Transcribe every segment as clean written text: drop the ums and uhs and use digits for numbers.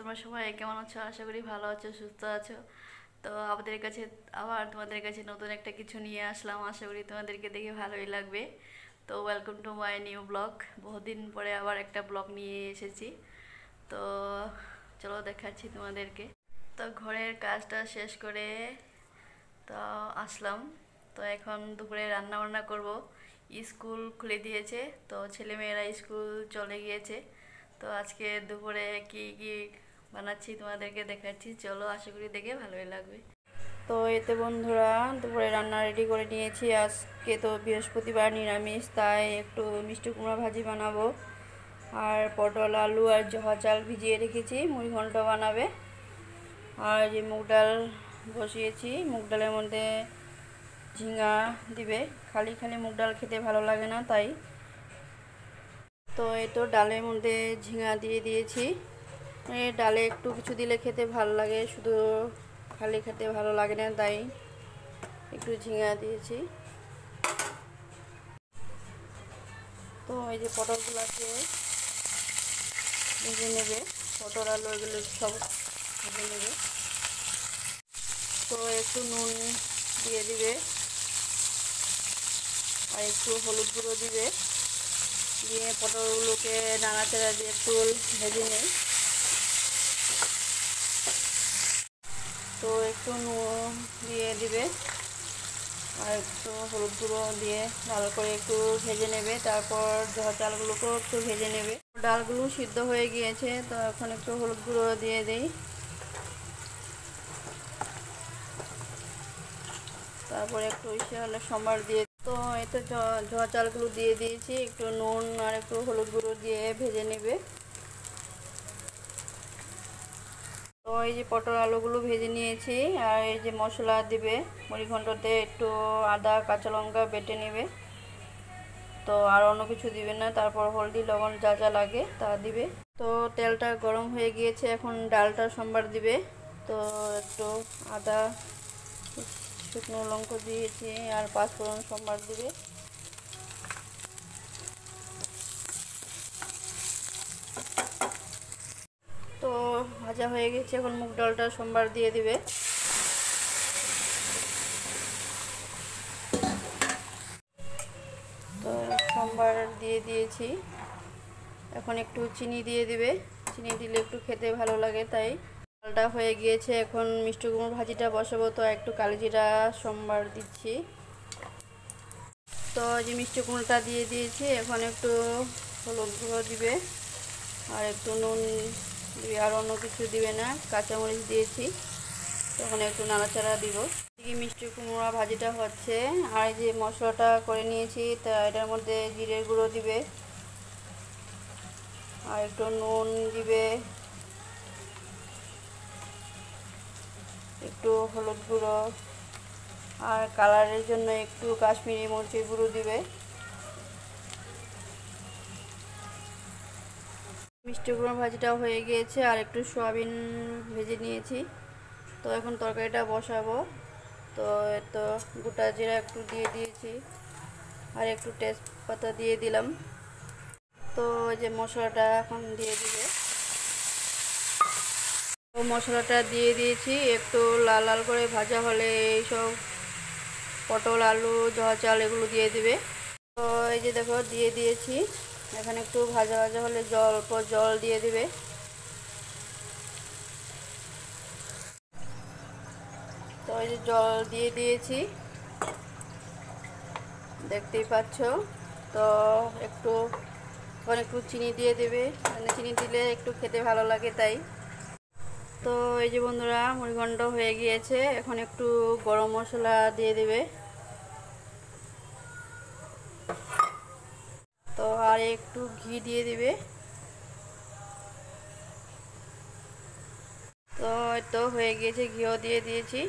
তোমরা সবাই কেমন আছো? আশা করি ভালো আছো, সুস্থ আছো। তো তোমাদের কাছে নতুন একটা কিছু নিয়ে আসলাম। আশা করি তোমাদেরকে দেখে ভালোই লাগবে। তো welcome to my new blog. বহুদিন পরে আবার একটা ব্লগ নিয়ে এসেছি। তো চলো দেখাচ্ছি তোমাদেরকে। তো ঘরের কাজটা শেষ করে তো আসলাম। তো এখন দুপুরে রান্না বান্না করব। স্কুল খুলে দিয়েছে, তো ছেলেমেয়েরা স্কুল চলে গিয়েছে। তো আজকে দুপুরে কি কি বানাচ্ছি তোমাদেরকে দেখাচ্ছি, চলো, আশা করি দেখে ভালোই লাগবে। তো এতে বন্ধুরা দুপুরে রান্না রেডি করে নিয়েছি। আজকে তো বৃহস্পতিবার, নিরামিষ, তাই একটু মিষ্টি কুমড়া ভাজি বানাবো। আর পটল, আলু আর জহা চাল ভিজিয়ে রেখেছি, মুড়ি ঘন্ট বানাবে। আর যে মুগ ডাল বসিয়েছি, মুগ ডালের মধ্যে ঝিঙা দিবে। খালি খালি মুগ ডাল খেতে ভালো লাগে না, তাই। তো এই তো ডালের মধ্যে ঝিঙা দিয়ে দিয়েছি। ডালে একটু কিছু দিলে খেতে ভালো লাগে, শুধু খালি খেতে ভালো লাগে না, তাই একটু ঝিঙা দিয়েছি। তো এই যে পটলগুলোকে ভেজে নেবে, পটল আলু এগুলো সব ভেজে নেবে। তো একটু নুন দিয়ে দিবে আর একটু হলুদ গুঁড়ো দিবে, দিয়ে পটলগুলোকে নাড়াচাড়া দিয়ে একটু ভেজে নেই। তো একটু নুন দিয়ে দিবে আর একটু হলুদ গুঁড়ো দিয়ে ভালো করে একটু ভেজে নেবে। তারপর জহা চালগুলোকেও একটু ভেজে নেবে। ডালগুলো সিদ্ধ হয়ে গিয়েছে, তো এখন একটু হলুদ গুঁড়ো দিয়ে দিই। তারপরে একটু ইসে হলে সম্বার দিয়ে, তো এতে জহা চালগুলো দিয়ে দিয়েছি, একটু নুন আর একটু হলুদ গুঁড়ো দিয়ে ভেজে নেবে। তো এই যে পটল আলুগুলো ভেজে নিয়েছি, আর এই যে মশলা দিবে মুড়ি ঘন্টতে, একটু আদা কাঁচা লঙ্কা বেটে নেবে। তো আর অন্য কিছু দিবে না। তারপর হলদি লবণ যা যা লাগে তা দিবে। তো তেলটা গরম হয়ে গিয়েছে, এখন ডালটা সম্বার দিবে। তো একটু আদা, শুকনো লঙ্কা দিয়েছি আর পাঁচফোড়ন সম্বার দিবে। তো ভাজা হয়ে গেছে, এখন মুগ ডালটা সম্বার দিয়ে দিবে। তো সম্বার দিয়ে দিয়েছি, এখন একটু চিনি দিয়ে দিবে। চিনি দিলে একটু খেতে ভালো লাগে, তাই। ডালটা হয়ে গিয়েছে, এখন মিষ্টি কুমড়োর ভাজিটা বসাবো। তো একটু কালিজিরা সম্বার দিচ্ছি। তো যে মিষ্টি কুমড়োটা দিয়ে দিয়েছি, এখন একটু হলুদ গুঁড়ো দিবে আর একটু নুন দিবে, আর অন্য কিছু দিবে না। কাঁচামরিচ দিয়েছি, তখন একটু নাড়াচাড়া দিব। মিষ্টি কুমড়া ভাজিটা হচ্ছে, আর যে মশলাটা করে নিয়েছি, তা এটার মধ্যে জিরের গুঁড়ো দিবে আর একটু নুন দিবে, একটু হলুদ গুঁড়ো আর কালারের জন্য একটু কাশ্মীরি মরিচের গুঁড়ো দিবে। মিষ্টি কুমড়া ভাজিটা হয়ে গিয়েছে, আর একটু সয়াবিন ভেজে নিয়েছি। তো এখন তরকারিটা বসাবো। তো এতো গোটা জিরা একটু দিয়ে দিয়েছি আর একটু তেজপাতা দিয়ে দিলাম। তো এই যে মশলাটা এখন দিয়ে দিবে। তো মশলাটা দিয়ে দিয়েছি, একটু লাল লাল করে ভাজা হলে এইসব পটল আলু জহা চাল এগুলো দিয়ে দিবে। তো এই যে দেখো দিয়ে দিয়েছি, এখানে একটু ভাজা ভাজা হলে অল্প জল দিয়ে দিবে। তো এই যে জল দিয়ে দিয়েছি, দেখতেই পাচ্ছ। তো একটু একটু চিনি দিয়ে দেবে, মানে চিনি দিলে একটু খেতে ভালো লাগে, তাই। তো এই যে বন্ধুরা মুড়িঘণ্ট হয়ে গিয়েছে, এখন একটু গরম মশলা দিয়ে দেবে। তো আর একটু ঘি দিয়ে দিবে। তো এই তো হয়ে গিয়েছে, ঘিও দিয়ে দিয়েছি।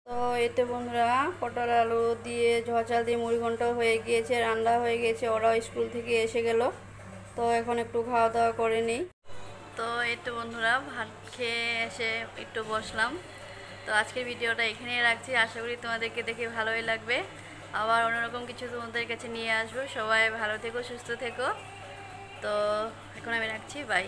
তো এতে বন্ধুরা পটল আলু দিয়ে ঝোল চাল দিয়ে মুড়িঘণ্ট হয়ে গিয়েছে, রান্না হয়ে গেছে। ওরাও স্কুল থেকে এসে গেল, তো এখন একটু খাওয়া দাওয়া করে নিই। তো এই তো বন্ধুরা ভাত খেয়ে এসে একটু বসলাম। তো আজকের ভিডিওটা এখানেই রাখছি, আশা করি তোমাদেরকে দেখে ভালোই লাগবে। আবার অন্যরকম কিছু তোমাদের কাছে নিয়ে আসবো। সবাই ভালো থেকো, সুস্থ থেকো। তো এখন আমি রাখছি, বাই।